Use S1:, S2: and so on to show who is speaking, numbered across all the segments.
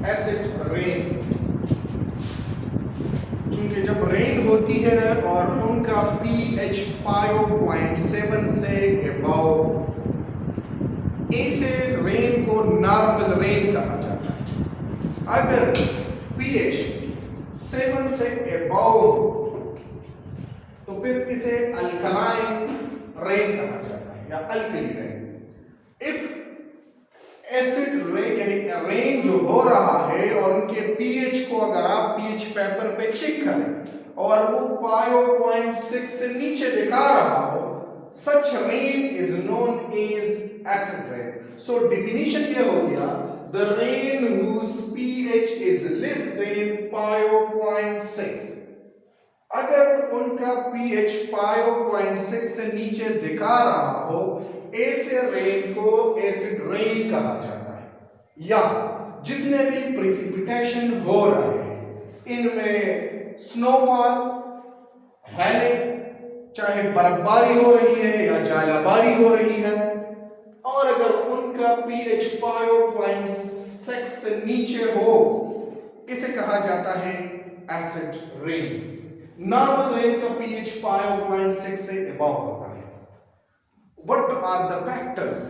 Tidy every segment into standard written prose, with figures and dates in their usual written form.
S1: Acid rain. क्योंकि जब rain होती है और उनका pH पायो 0.7 से अबव, इसे रेन को नॉर्मल रेन कहा जाता है। अगर pH 7 से अबव तो फिर इसे अल्कलाइन रेन कहा जाता है या alkali rain. If acid rain यानी रेन जो हो रहा है और उनके pH को अगर आप pH पेपर पे चेक करें और वो पायो 0.6 से नीचे दिखा रहा हो, such rain is known as acid rain. So definition ये हो गया, the rain whose pH is less than पायो 0.6। अगर उनका pH पायो 0.6 से नीचे दिखा रहा हो, ऐसे रेन को एसिड रेन कहा जाता है। या जितने भी प्रेसिपिटेशन हो रहे हैं इनमें स्नोफॉल, हेलिक, चाहे बर्फबारी हो रही है या जालाबारी हो रही है, और अगर उनका pH पायो 0.6 से नीचे हो, इसे कहा जाता है एसिड रेन। नॉर्मल रेन का pH पायो 0.6 से अबव होता है। What are the factors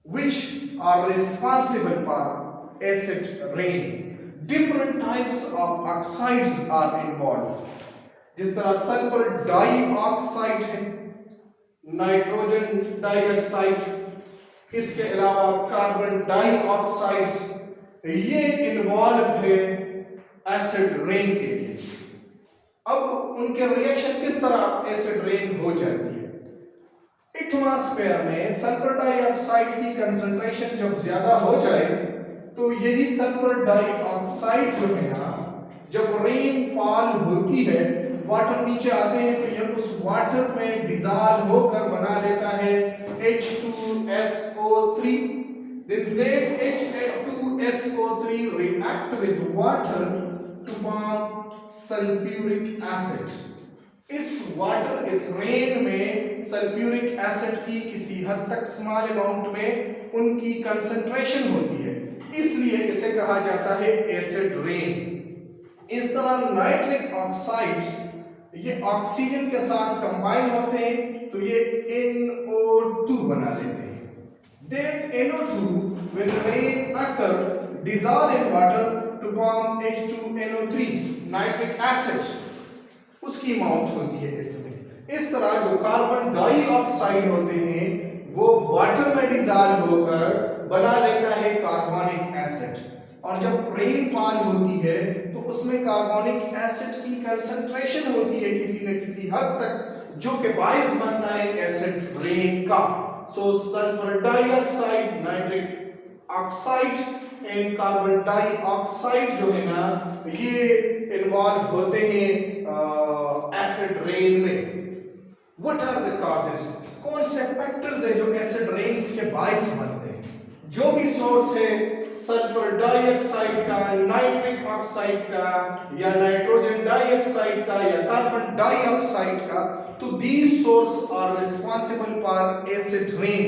S1: which are responsible for acid rain? Different types of oxides are involved. जिस तरह सल्फर डाइऑक्साइड है, नाइट्रोजन डाइऑक्साइड, इसके अलावा कार्बन डाइऑक्साइड्स, ये इन्वॉल्व है एसिड रेन के लिए। अब उनके रिएक्शन किस तरह एसिड रेन हो जाती है? एटमॉस्फेयर में सल्फर डाइऑक्साइड की कंसंट्रेशन जब ज्यादा हो जाए तो यही सल्फर डाइऑक्साइड जो है ना, जब रेन फॉल होती है, वाटर नीचे आते हैं तो यह उस वाटर में डिसॉल्व होकर बना लेता है H2SO3। then that H2SO3 react with water to form sulphuric acid. इस वाटर, इस रेन में सल्फ्यूरिक एसिड की किसी हद तक स्मॉल अमाउंट में उनकी कंसंट्रेशन होती है, इसलिए इसे कहा जाता है एसिड रेन। इस तरह नाइट्रिक ऑक्साइड ये ऑक्सीजन के साथ कंबाइन होते हैं तो ये NO2 बना लेते हैं। That NO2 with rain occur dissolve in water to form H2NO3 nitric acid, उसकी अमाउंट होती है इसमें। इस तरह जो कार्बन डाइऑक्साइड होते हैं वो वाटर में डिसॉल्व होकर बना लेता है कार्बोनिक एसिड, और जब रेनफॉल होती है तो उसमें कार्बोनिक एसिड की कंसंट्रेशन होती है किसी न किसी हद तक, जो कि बाइस बनता है एसिड रेन का। So sulphur dioxide, nitric oxide and carbon dioxide जो है ना, ये इन्वॉल्व होते हैं एसिड रेन में। What are the causes? कौन से फैक्टर्स है जो एसिड रेन्स के बाइस बनते हैं? जो भी सोर्स है सल्फर डाइऑक्साइड का, नाइट्रिक ऑक्साइड का, या नाइट्रोजन डाइऑक्साइड का, या कार्बन डाइऑक्साइड का, तो these source are responsible for acid rain.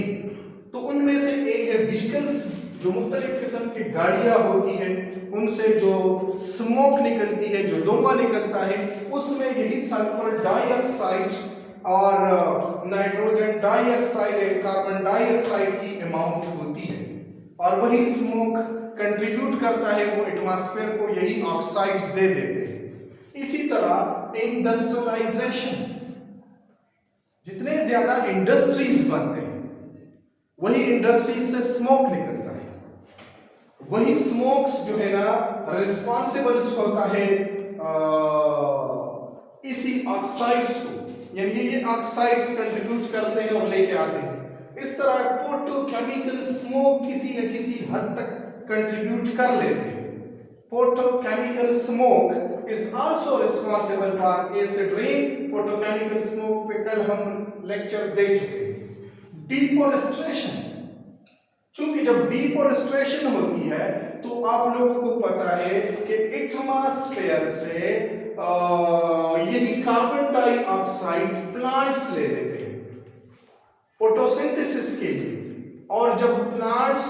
S1: तो उनमें से एक है व्हीकल्स, जो मुख्तलिफ किस्म की गाड़ियां होती हैं, उनसे जो स्मोक निकलती है, जो धुआं निकलता है, उसमें यही सल्फर डाइऑक्साइड और नाइट्रोजन डाइऑक्साइड, कार्बन डाइऑक्साइड की अमाउंट होती है, और वही स्मोक कंट्रीब्यूट करता है, वो एटमॉस्फेयर को यही ऑक्साइड्स दे देते हैं। इसी तरह इंडस्ट्रियलाइजेशन, जितने ज्यादा इंडस्ट्रीज बनते हैं वही इंडस्ट्रीज से स्मोक निकलता है, वही स्मोक्स जो है ना रिस्पॉन्सिबल्स होता है इसी ऑक्साइड्स को, यानी ये ऑक्साइड्स कंट्रीब्यूट करते हैं और लेके आते हैं। इस तरह फोटोकेमिकल स्मोक किसी न किसी हद तक कंट्रीब्यूट कर लेते हैं। Photochemical smoke is also responsible for acid rain. Photochemical smoke पे कल हम लेक्चर दे चुके हैं। डिफॉरेस्टेशन, क्योंकि जब डिफॉरेस्टेशन होती है तो आप लोगों को पता है कि एटमॉस्फेयर से यही कार्बन डाइऑक्साइड प्लांट्स ले लेते हैं फोटोसिंथेसिस के लिए, और जब प्लांट्स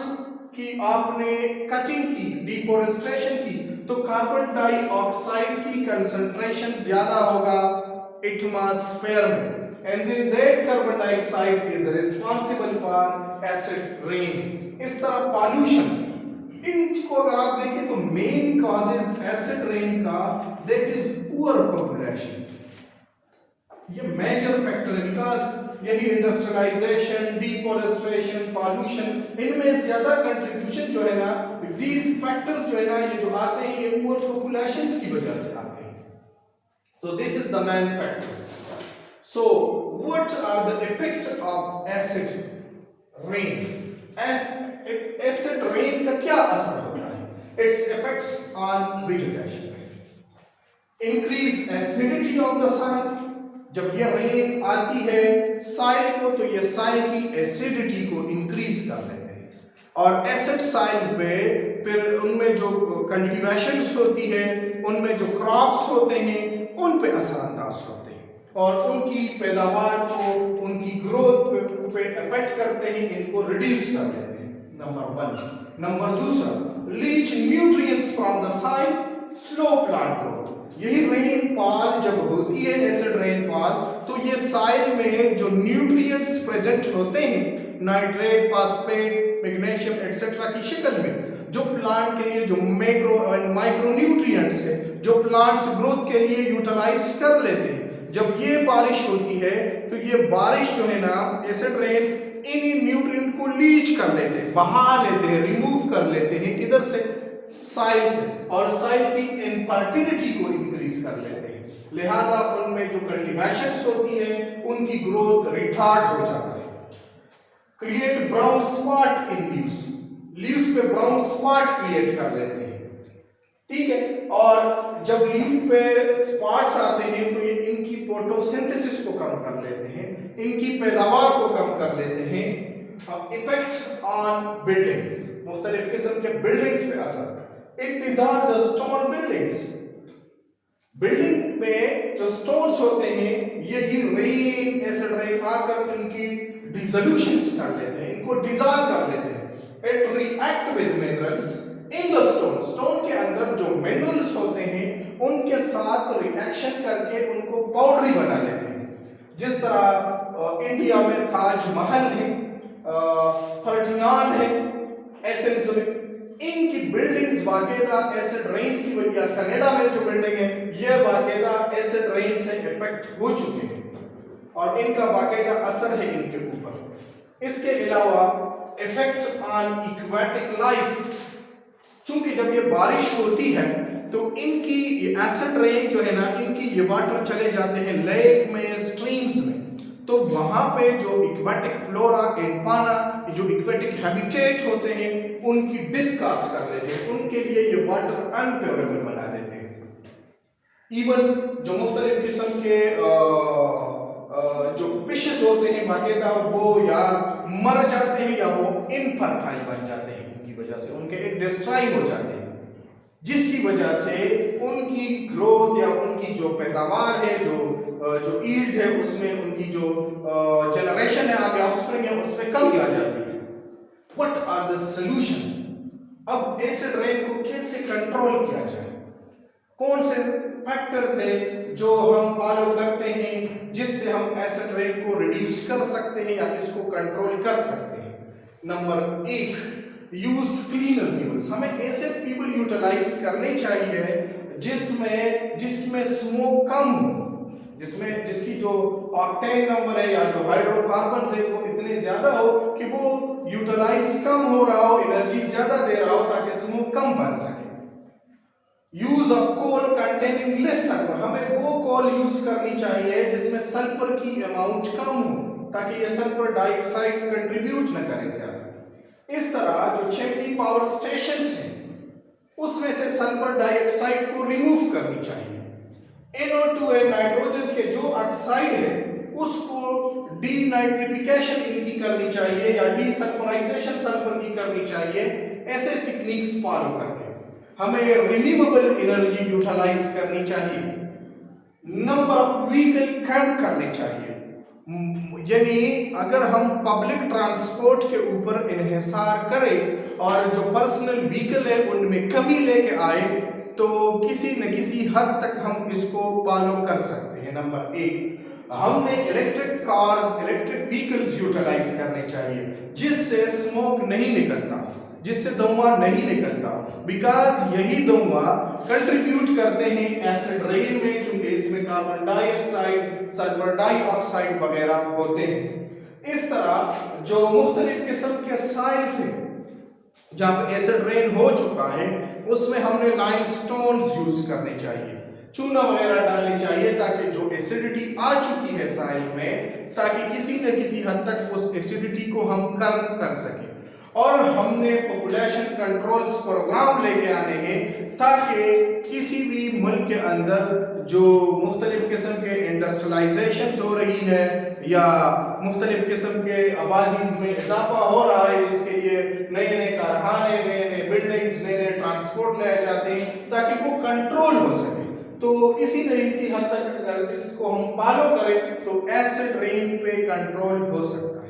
S1: कि आपने कटिंग की, डिफोरेस्टेशन की, तो कार्बन डाइऑक्साइड की कंसंट्रेशन ज्यादा होगा एटमॉस्फेयर में, and then that carbon dioxide is responsible for acid rain. इस तरह पॉल्यूशन, इनको अगर आप देखें तो मेन कॉजेज एसिड रेन का दैट इज पुअर पॉपुलेशन, ये मेजर फैक्टर है, बिकॉज यही इंडस्ट्रियलाइजेशन, डिफोरेस्टेशन, पॉल्यूशन, इनमें ज्यादा कंट्रीब्यूशन जो है ना, दीज फैक्टर्स जो है ना, ये जो आते हैं ये पुअर पॉपुलेशंस की वजह से आते हैं। So this is the main factors. So what are the effects of acid rain? And acid rain का क्या असर होता है? Its effects on vegetation. Increase acidity of the soil. जब ये रेन आती है साइल को, तो ये साइल की एसिडिटी को इंक्रीज कर देते हैं, और एसिड साइल पे फिर उनमें जो कल्टीवेशंस होती है, उनमें जो क्रॉप्स होते हैं, उन पे असरअंदाज होते हैं और उनकी पैदावार को, उनकी ग्रोथ पे इफेक्ट करते हैं, इनको रिड्यूस कर देते हैं। Number 1। Number 2, leach nutrients from the soil, slow plant growth. यही रेनफॉल जब होती है, एसिड रेनफॉल, तो ये सॉइल में जो न्यूट्रिएंट्स प्रेजेंट होते हैं, नाइट्रेट, फास्फेट, मैग्नीशियम एक्सेट्रा की शक्ल में, जो प्लांट के लिए जो मैक्रो एंड माइक्रो न्यूट्रिएंट्स है, जो प्लांट्स ग्रोथ के लिए यूटिलाइज कर लेते हैं, जब ये बारिश होती है तो ये बारिश जो है ना, एसिड रेन इन न्यूट्रिएंट को लीच कर लेते हैं, बहा लेते हैं, रिमूव कर लेते हैं, किधर से, साइल से, और साइल की इनफर्टिलिटी को इंक्रीज कर लेते हैं। लिहाजा उनमें जो कल्टीवेशंस होती है, उनकी ग्रोथ रिटार्ड हो जाता है। Create brown spot in leaves, leaves पे ब्राउन स्पॉट क्रिएट कर लेते हैं, ठीक है। और जब लीव पे स्पॉट्स आते हैं तो ये इनकी फोटोसिंथेसिस को कम कर लेते हैं, इनकी पैदावार को कम कर लेते हैं। इफेक्ट ऑन बिल्डिंग्स, मुख्तलिफ किस्म के बिल्डिंग्स पे असर। It dissolve the stone buildings, building पे जो स्टोन्स होते हैं, यही रेन, एसिड रेन आकर इनकी डिसोल्यूशंस कर लेते हैं, इनको डिसॉल्व कर लेते हैं। It react with minerals in the stone, stone के अंदर जो मिनरल्स होते हैं उनके साथ रिएक्शन करके उनको पाउडरी बना लेते हैं। जिस तरह इंडिया में ताजमहल है, पर्टियान है, एथेंस में, इनकी बिल्डिंग्स बाकायदा एसिड रेन्स की वजह, कनाडा में जो बिल्डिंग है ये बाकायदा एसिड रेन से इफेक्ट हो चुके हैं और इनका बाकायदा असर है इनके ऊपर। इसके अलावा इफेक्ट ऑन एक्वेटिक लाइफ, चूंकि जब ये बारिश होती है तो इनकी ये एसिड रेन जो है ना, इनकी ये वाटर चले जाते हैं लेक में, स्ट्रीम्स में, तो वहां पे जो एक्वेटिक फ्लोरा एंड फाना, जो एक्वेटिक हैबिटेट होते हैं, उनकी डेथ कास्ट कर लेते हैं, उनके लिए ये वाटर अनप्योरेबल बना देते हैं। इवन जो मुख्तलिफ किस्म के जो फिशेस होते हैं बाकायदा, वो या मर जाते हैं या वो इनफर्टाइल बन जाते हैं, इनकी वजह से उनके एक डिस्ट्रॉय हो जाते हैं, जिसकी वजह से उनकी ग्रोथ या उनकी जो पैदावार है, जो ईल्ड है, उसमें उनकी जो जनरेशन है, आगे ऑफस्प्रिंग है, उसमें कमी आ जाती है। What are the solution? अब एसिड रेन को कैसे कंट्रोल किया जाए? कौन से फैक्टर्स है जो हम फॉलो करते हैं जिससे हम एसिड रेन को रिड्यूस कर सकते हैं या इसको कंट्रोल कर सकते हैं? Number 1, use cleaner fuels. हमें ऐसे फ्यूल यूटिलाइज करने चाहिए जिसमें स्मोक कम हो, जिसकी जो ऑक्टेन नंबर है या जो हाइड्रोकार्बन है वो इतने ज्यादा हो कि वो यूटिलाइज कम हो रहा हो, एनर्जी ज्यादा दे रहा हो, ताकि स्मोक कम बन सके। Use of coal containing less sulphur, हमें वो कोल यूज करनी चाहिए जिसमें सल्फर की अमाउंट कम हो, ताकि ये सल्फर डाइऑक्साइड कंट्रीब्यूट न करे ज्यादा। इस तरह जो चिमनी पावर स्टेशंस हैं उसमें से सल्फर डाइऑक्साइड को रिमूव करनी चाहिए। NO2 नाइट्रोजन के जो ऑक्साइड है उसको डीनाइट्रिफिकेशन इनकी करनी चाहिए या डीसल्फराइजेशन सल्फर की करनी चाहिए। ऐसे टेक्निक्स फॉलो करके हमें रिन्यूएबल एनर्जी यूटिलाइज करनी चाहिए। नंबर ऑफ व्हीकल कम करने चाहिए। यानी अगर हम पब्लिक ट्रांसपोर्ट के ऊपर इन्हिसार करें और जो पर्सनल व्हीकल है उनमें कमी लेके आए तो किसी न किसी हद तक हम इसको फॉलो कर सकते हैं। नंबर एक, हमने electric cars, electric vehicles utilise करने चाहिए जिससे स्मोक नहीं निकलता, जिससे धुआं नहीं निकलता, बिकॉज यही धुआं कंट्रीब्यूट करते हैं एसिड रेन में, चूंकि इसमें कार्बन डाइऑक्साइड, सल्फर डाइऑक्साइड वगैरह होते हैं। इस तरह जो मुख्तलिफ किस्म के साइल्स हैं जहां पे एसिड रेन हो चुका है उसमें हमने लाइमस्टोन्स यूज करने चाहिए, चूना वगैरह डालनी चाहिए ताकि जो एसिडिटी आ चुकी है साइल में, ताकि किसी न किसी हद तक उस एसिडिटी को हम कम कर सकें। और हमने पॉपुलेशन कंट्रोल्स प्रोग्राम लेके आने हैं ताकि किसी भी मुल्क के अंदर जो मुख्तलिफ किस्म के इंडस्ट्रियलाइजेशन हो रही है या मुख्तलिफ किस्म के आबादीज में इजाफा हो रहा है, जिसके लिए नए नए कारखाने, नए नए बिल्डिंग्स, नए नए ट्रांसपोर्ट लाए जाते हैं ताकि वो कंट्रोल हो सके। तो इसी न इसी हद तक अगर इसको हम फॉलो करें तो एसिड रेन पे कंट्रोल हो सकता है।